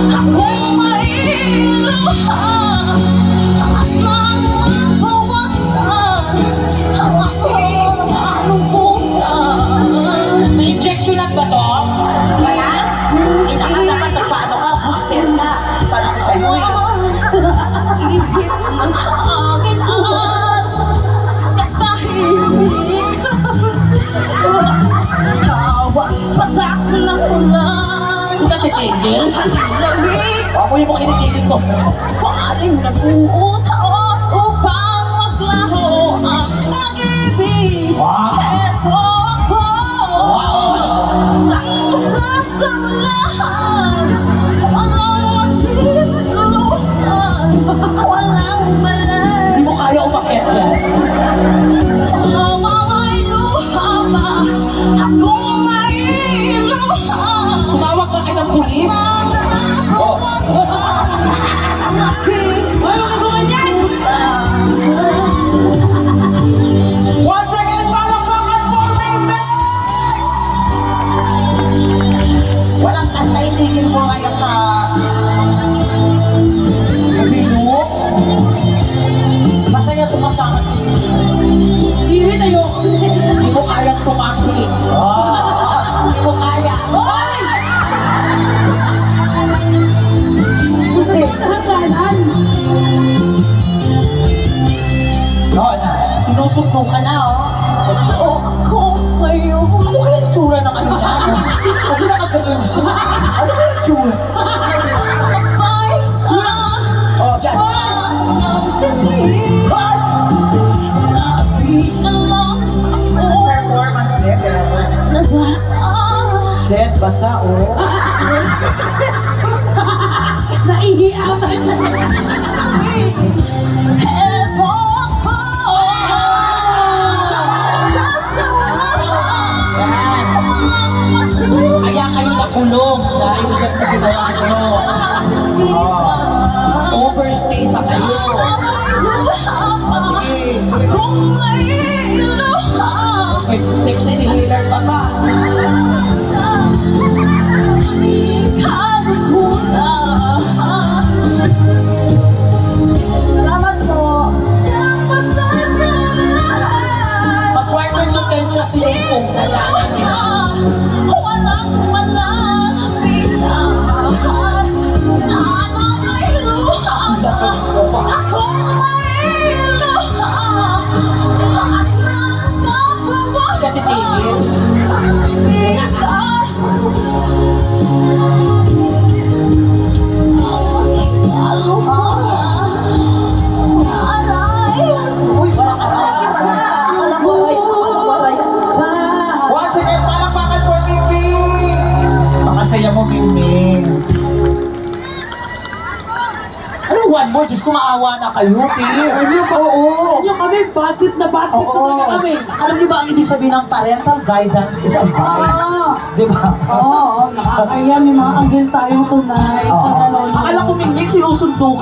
Akong mailuha at mapawasan ang aking kalungkutan. May injection na ba to? Wala? Inakatapat na paano ka? Booster na. Sabi ko sa'yo eh. Ihip ng hangin at katahimik. Kawat patak ng ulan. Hindi ka titigil? Lamig Ako yung kinitigil ko. paring nag-uutos upang maglaho ang pag-ibig. Wow. Eto ako, sang sasalahan, walang masisiluhan, walang malan. Hindi mo kaya umakyat dyan. Sa mawa'y luha ba, akong mailuha. Tumawag ka kayo ng pulis. Ang aking kalungkutan. Once again, palakpakan for Mingming! Walang katay-tigil mo ngayon ka. Bino? Masaya tumasama si Hindi rin ayoko. Hindi mo kayang tumangkin. Hindi mo kaya. Hangganan. No, sinusundo ka na, Totoo ako ngayon. Ano kaya yung tsura ng ano yan? Kasi nakagano'n siya. Ano kaya yung tsura? Napay sa Oh, dyan. ang dilim. Nakita lang ako. Performance din. Nadaraan. Shit, basa, oh. Naihiyaman. Eto ako. Sasamahan. Yan. Walang masisisi. Kaya kayo nakulong dahil dyan sa ginawa nyo. Overstay pa kayo. Sige. Kung may luha, Tapos may text inhaler ka pa. salamat po. Mag-quarter lieutenant siya si Lupong sa daanan niya. Walang malapitan. Sana may luha. Akong may luha. At nang Kasi tigil. Uy, wala ka Once again, palakpakan for Mingming! Makasaya mo, Mingming. Ano, one more? Diyos ko, maawa na kayo, Tim. Oo. Ano kami, batit na batit talaga kami. Alam niyo ba ang ibig sabihin ng parental guidance is advice? Oo. Di ba? Oo, nakakaya, may mga anghel tayong tonight. Oo. Na nanonood. Akala ko, Mingming, sinusundo ka.